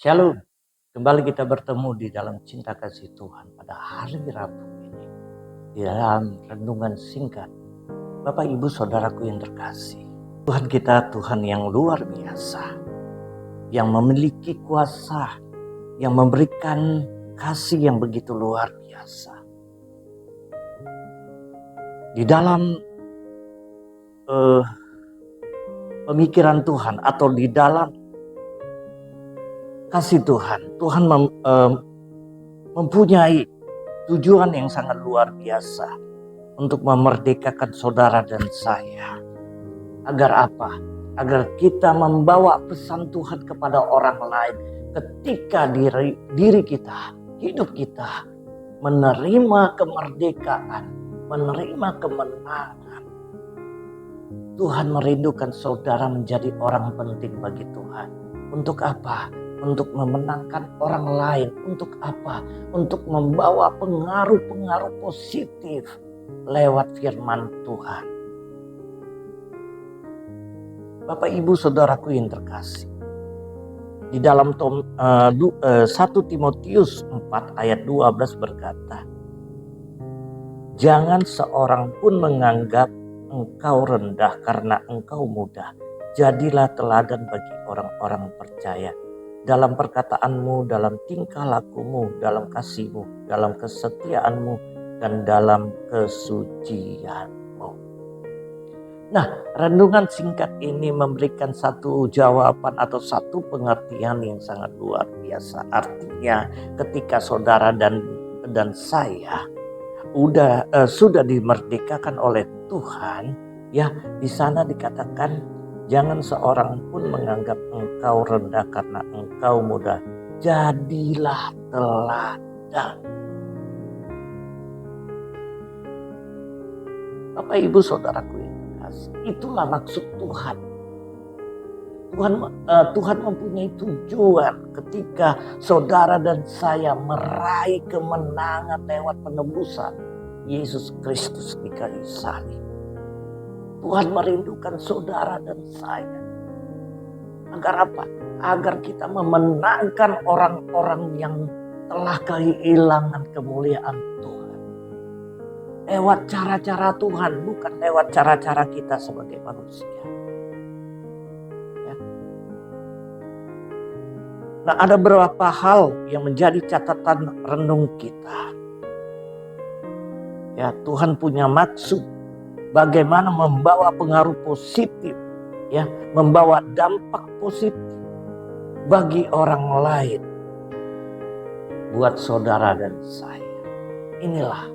Shalom, kembali kita bertemu di dalam cinta kasih Tuhan pada hari Rabu ini. Di dalam renungan singkat, Bapak Ibu Saudaraku yang terkasih. Tuhan kita Tuhan yang luar biasa, yang memiliki kuasa, yang memberikan kasih yang begitu luar biasa. Di dalam pemikiran Tuhan atau di dalam kasih Tuhan, Tuhan mempunyai tujuan yang sangat luar biasa untuk memerdekakan saudara dan saya. Agar apa? Agar kita membawa pesan Tuhan kepada orang lain ketika diri kita, hidup kita menerima kemerdekaan, menerima kemenangan. Tuhan merindukan saudara menjadi orang penting bagi Tuhan. Untuk apa? Untuk memenangkan orang lain. Untuk apa? Untuk membawa pengaruh-pengaruh positif lewat firman Tuhan. Bapak Ibu Saudaraku yang terkasih. Di dalam 1 Timotius 4 ayat 12 berkata, "Jangan seorang pun menganggap engkau rendah karena engkau muda. Jadilah teladan bagi orang-orang percaya dalam perkataanmu, dalam tingkah lakumu, dalam kasihmu, dalam kesetiaanmu, dan dalam kesucianmu." Nah, renungan singkat ini memberikan satu jawaban atau satu pengertian yang sangat luar biasa. Artinya ketika saudara dan saya sudah dimerdekakan oleh Tuhan, ya di sana dikatakan jangan seorang pun menganggap engkau rendah karena engkau muda. Jadilah teladan. Bapak Ibu Saudaraku yang terkasih, itulah maksud Tuhan. Tuhan mempunyai tujuan ketika saudara dan saya meraih kemenangan lewat penebusan Yesus Kristus di kayu salib. Tuhan merindukan saudara dan saya. Agar apa? Agar kita memenangkan orang-orang yang telah kehilangan kemuliaan Tuhan. Lewat cara-cara Tuhan, bukan lewat cara-cara kita sebagai manusia. Ya. Nah, ada beberapa hal yang menjadi catatan renung kita. Ya, Tuhan punya maksud bagaimana membawa pengaruh positif, ya, membawa dampak positif bagi orang lain, buat saudara dan saya. Inilah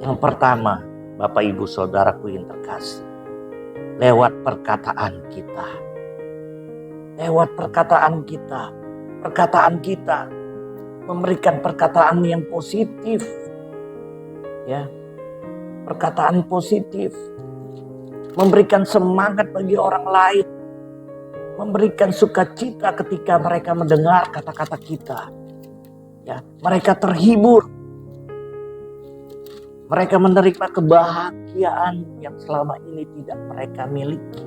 yang pertama, Bapak Ibu Saudaraku yang terkasih, lewat perkataan kita. Lewat perkataan kita memberikan perkataan yang positif, ya, perkataan positif, memberikan semangat bagi orang lain, memberikan sukacita ketika mereka mendengar kata-kata kita, ya, mereka terhibur. Mereka menerima kebahagiaan yang selama ini tidak mereka miliki.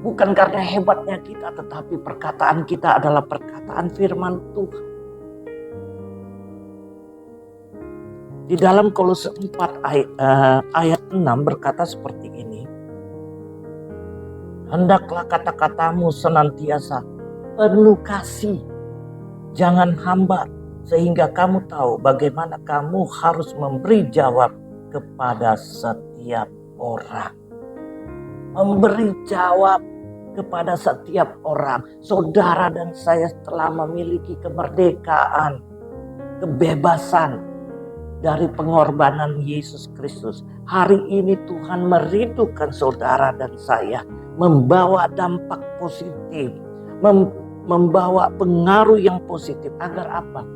Bukan karena hebatnya kita, tetapi perkataan kita adalah perkataan firman Tuhan. Di dalam Kolose 4 ayat 6 berkata seperti ini. "Hendaklah kata-katamu senantiasa penuh kasih, jangan hambar, sehingga kamu tahu bagaimana kamu harus memberi jawab kepada setiap orang." Memberi jawab kepada setiap orang. Saudara dan saya telah memiliki kemerdekaan, kebebasan dari pengorbanan Yesus Kristus. Hari ini Tuhan merindukan saudara dan saya membawa dampak positif, membawa pengaruh yang positif. Agar apa?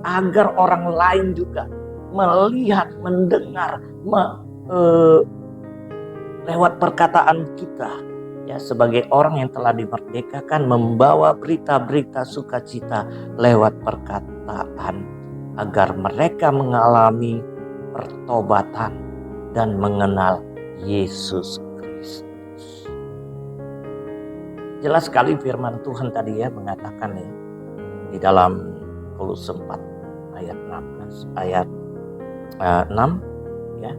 Agar orang lain juga melihat, mendengar lewat perkataan kita, ya, sebagai orang yang telah dimerdekakan, membawa berita-berita sukacita lewat perkataan, agar mereka mengalami pertobatan dan mengenal Yesus Kristus. Jelas sekali firman Tuhan tadi ya mengatakan ya di dalam Kolose 4 ayat 16 ayat 6 ya,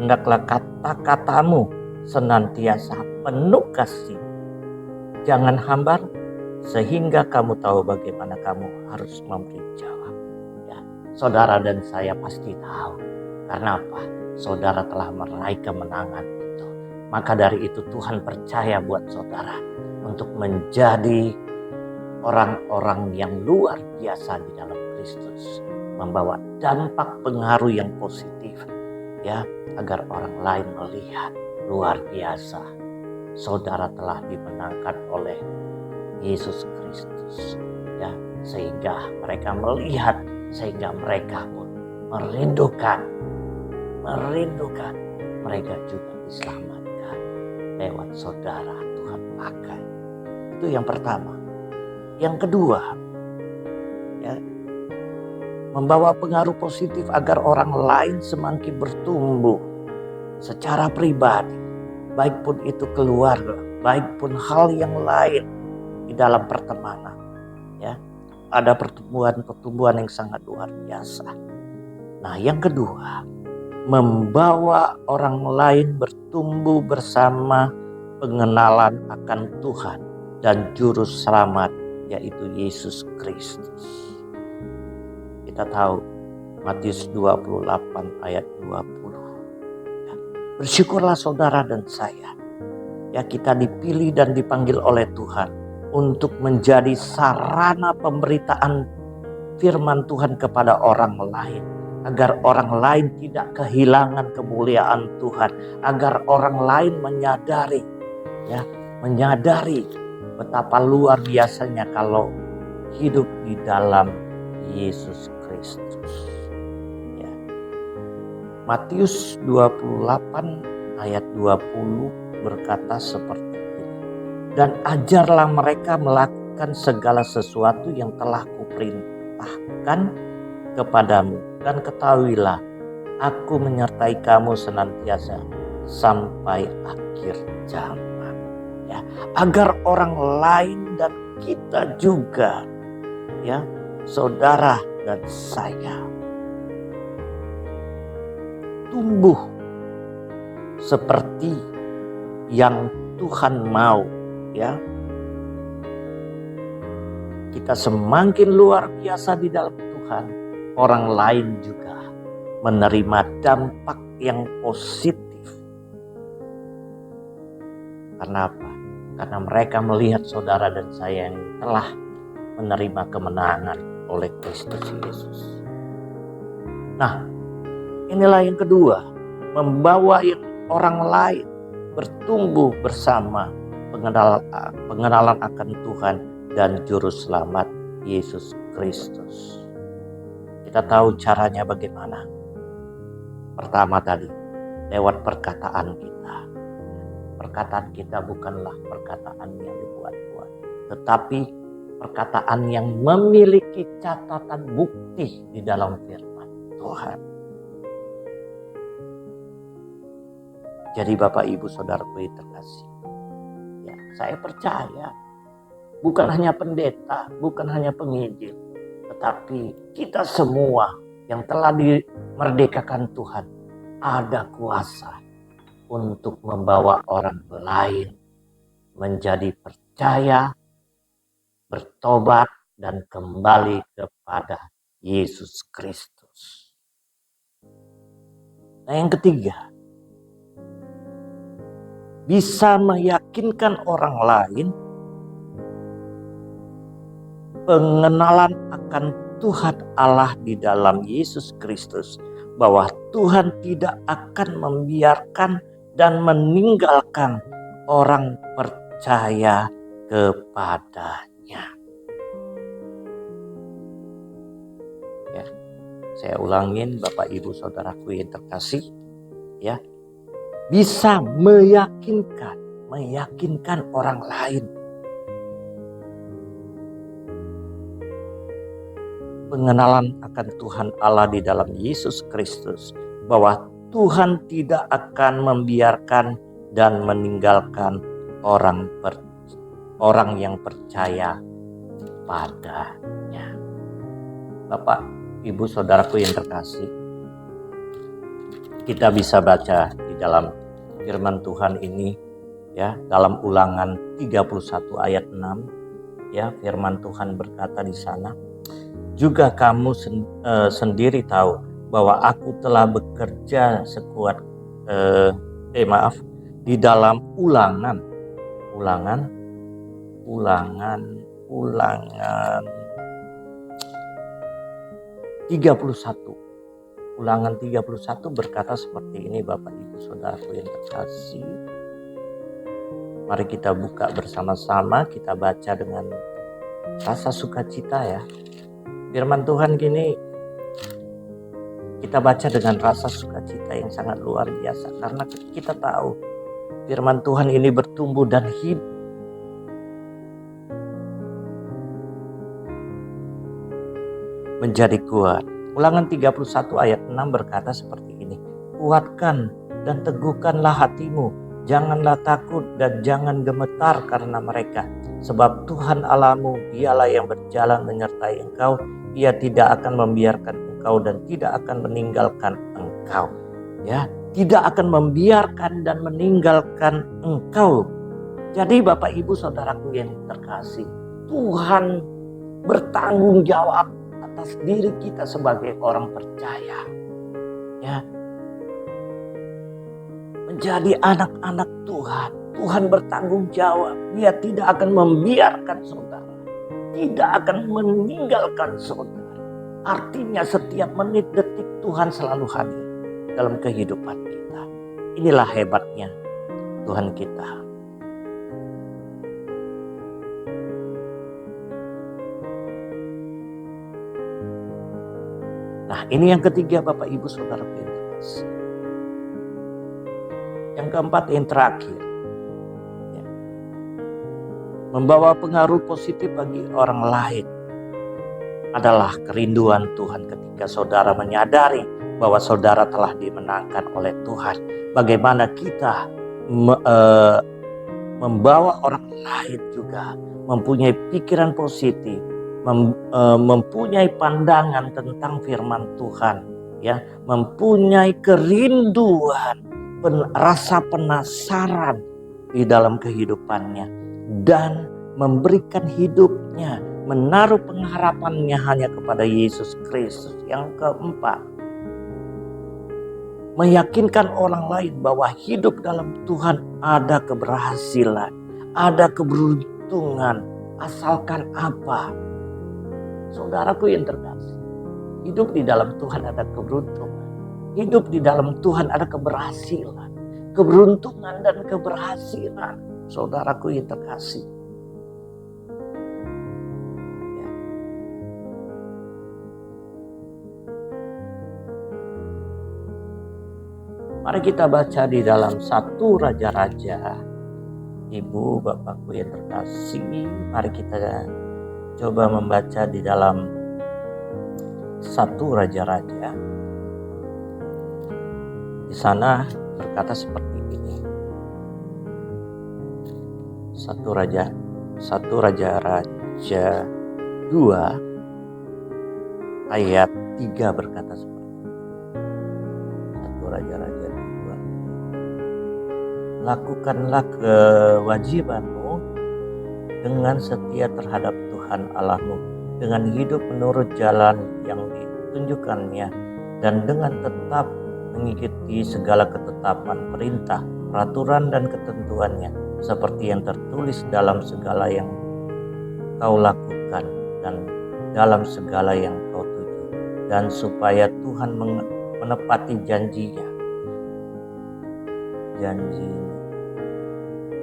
hendaklah kata-katamu senantiasa penuh kasih, jangan hambar, sehingga kamu tahu bagaimana kamu harus memberi jawab. Ya, saudara dan saya pasti tahu. Karena apa? Saudara telah meraih kemenangan itu. Maka dari itu Tuhan percaya buat saudara untuk menjadi orang-orang yang luar biasa di dalam Kristus, membawa dampak pengaruh yang positif ya, agar orang lain melihat luar biasa saudara telah dimenangkan oleh Yesus Kristus ya, sehingga mereka melihat, sehingga mereka pun merindukan mereka juga diselamatkan lewat saudara Tuhan pakai. Itu yang pertama. Yang kedua ya, membawa pengaruh positif agar orang lain semakin bertumbuh secara pribadi, baik pun itu keluarga, baik pun hal yang lain di dalam pertemanan ya. Ada pertumbuhan yang sangat luar biasa. Nah, yang kedua, membawa orang lain bertumbuh bersama pengenalan akan Tuhan dan juru selamat, yaitu Yesus Kristus. Kita tahu Matius 28 ayat 20. Ya, bersyukurlah saudara dan saya ya, kita dipilih dan dipanggil oleh Tuhan untuk menjadi sarana pemberitaan firman Tuhan kepada orang lain, agar orang lain tidak kehilangan kemuliaan Tuhan, agar orang lain menyadari betapa luar biasanya kalau hidup di dalam Yesus Kristus. Ya. Matius 28 ayat 20 berkata seperti ini. Dan ajarlah mereka melakukan segala sesuatu yang telah kuperintahkan kepadamu. Dan ketahuilah, aku menyertai kamu senantiasa sampai akhir zaman. Ya, agar orang lain dan kita juga ya, saudara dan saya tumbuh seperti yang Tuhan mau ya. Kita semakin luar biasa di dalam Tuhan, orang lain juga menerima dampak yang positif. Karena apa? Karena mereka melihat saudara dan saya yang telah menerima kemenangan oleh Kristus Yesus. Nah, inilah yang kedua, membawa orang lain bertumbuh bersama pengenalan akan Tuhan dan juru selamat Yesus Kristus. Kita tahu caranya bagaimana. Pertama tadi, lewat perkataan kita. Perkataan kita bukanlah perkataan yang dibuat-buat, tetapi perkataan yang memiliki catatan bukti di dalam firman Tuhan. Jadi Bapak Ibu Saudaraku yang terkasih, ya, saya percaya bukan hanya pendeta, bukan hanya penginjil, tetapi kita semua yang telah dimerdekakan Tuhan ada kuasa untuk membawa orang lain menjadi percaya, bertobat, dan kembali kepada Yesus Kristus. Nah, yang ketiga, bisa meyakinkan orang lain pengenalan akan Tuhan Allah di dalam Yesus Kristus, bahwa Tuhan tidak akan membiarkan dan meninggalkan orang percaya kepadanya. Ya, saya ulangin Bapak Ibu Saudaraku yang terkasih, ya, bisa meyakinkan orang lain pengenalan akan Tuhan Allah di dalam Yesus Kristus, bahwa Tuhan tidak akan membiarkan dan meninggalkan orang orang yang percaya padanya. Bapak, Ibu, Saudaraku yang terkasih, kita bisa baca di dalam firman Tuhan ini ya, dalam Ulangan 31 ayat 6 ya, firman Tuhan berkata di sana, juga kamu sendiri tahu bahwa aku telah bekerja sekuat di dalam Ulangan 31. Ulangan 31 berkata seperti ini, Bapak Ibu Saudaraku yang terkasih. Mari kita buka bersama-sama, kita baca dengan rasa sukacita ya. Firman Tuhan gini, kita baca dengan rasa sukacita yang sangat luar biasa. Karena kita tahu firman Tuhan ini bertumbuh dan hidup. Menjadi kuat. Ulangan 31 ayat 6 berkata seperti ini. Kuatkan dan teguhkanlah hatimu. Janganlah takut dan jangan gemetar karena mereka. Sebab Tuhan Allahmu, dialah yang berjalan menyertai engkau. Ia tidak akan membiarkan engkau dan tidak akan meninggalkan engkau. Ya, tidak akan membiarkan dan meninggalkan engkau. Jadi Bapak Ibu Saudaraku yang terkasih, Tuhan bertanggung jawab atas diri kita sebagai orang percaya. Ya. Menjadi anak-anak Tuhan. Tuhan bertanggung jawab. Dia tidak akan membiarkan saudara. Tidak akan meninggalkan saudara. Artinya setiap menit detik Tuhan selalu hadir dalam kehidupan kita. Inilah hebatnya Tuhan kita. Nah, ini yang ketiga Bapak Ibu Saudara yang terkasih. Yang keempat, yang terakhir. Ya. Membawa pengaruh positif bagi orang lain adalah kerinduan Tuhan ketika saudara menyadari bahwa saudara telah dimenangkan oleh Tuhan. Bagaimana kita membawa orang lain juga mempunyai pikiran positif, mempunyai pandangan tentang firman Tuhan, ya, mempunyai kerinduan, rasa penasaran di dalam kehidupannya, dan memberikan hidupnya, menaruh pengharapannya hanya kepada Yesus Kristus. Yang keempat, meyakinkan orang lain bahwa hidup dalam Tuhan ada keberhasilan, ada keberuntungan, asalkan apa? Saudaraku yang terkasih, hidup di dalam Tuhan ada keberuntungan. Hidup di dalam Tuhan ada keberhasilan, keberuntungan dan keberhasilan. Saudaraku yang terkasih. Ya. Mari kita baca di dalam 1 Raja-Raja. Ibu, Bapakku yang terkasih, mari kita coba membaca di dalam 1 Raja-Raja. Di sana berkata seperti ini. 1 Raja-Raja 2 ayat 3 berkata seperti ini. 1 Raja-Raja 2. Lakukanlah kewajibanmu dengan setia terhadap Tuhan Allahmu, dengan hidup menurut jalan yang ditunjukkannya, dan dengan tetap mengikuti segala ketetapan, perintah, peraturan dan ketentuannya, seperti yang tertulis dalam segala yang kau lakukan dan dalam segala yang kau tuju, dan supaya Tuhan menepati janjinya,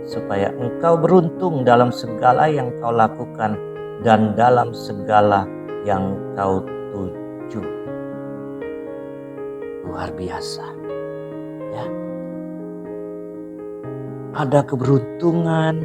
supaya engkau beruntung dalam segala yang kau lakukan dan dalam segala yang kau tuju. Luar biasa, ya. Ada keberuntungan,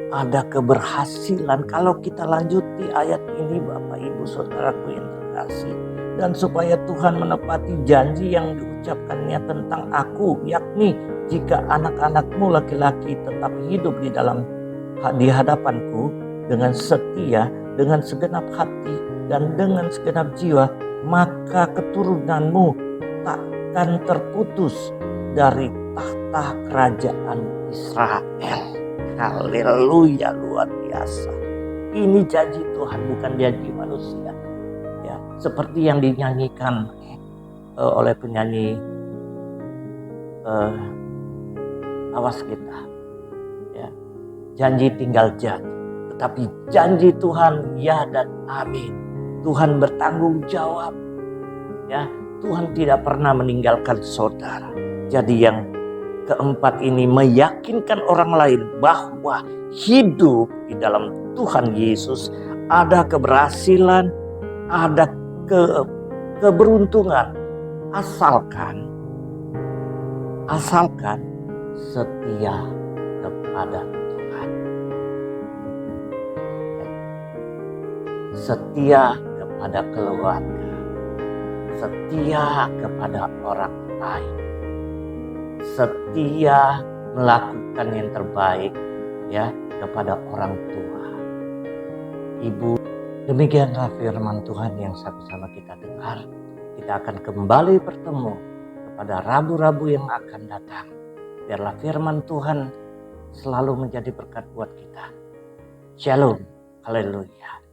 ada keberhasilan. Kalau kita lanjuti ayat ini, Bapak Ibu Saudaraku yang terkasih, dan supaya Tuhan menepati janji yang diucapkannya tentang aku, yakni jika anak-anakmu laki-laki tetap hidup di hadapanku dengan setia, dengan segenap hati, dan dengan segenap jiwa, maka keturunanmu takkan terputus dari tahta kerajaan Israel. Haleluya, luar biasa. Ini janji Tuhan, bukan janji manusia. Ya, seperti yang dinyanyikan oleh penyanyi awas kita. Ya, janji tinggal janji, tetapi janji Tuhan ya dan amin. Tuhan bertanggung jawab. Ya, Tuhan tidak pernah meninggalkan saudara. Jadi yang keempat ini meyakinkan orang lain bahwa hidup di dalam Tuhan Yesus ada keberhasilan, ada keberuntungan, asalkan setia kepada Tuhan. Setia kepada keluarga, setia kepada orang lain, setia melakukan yang terbaik ya kepada orang tua. Ibu, demikianlah firman Tuhan yang sama-sama kita dengar. Kita akan kembali bertemu pada rabu-rabu yang akan datang. Biarlah firman Tuhan selalu menjadi berkat buat kita. Shalom, haleluya.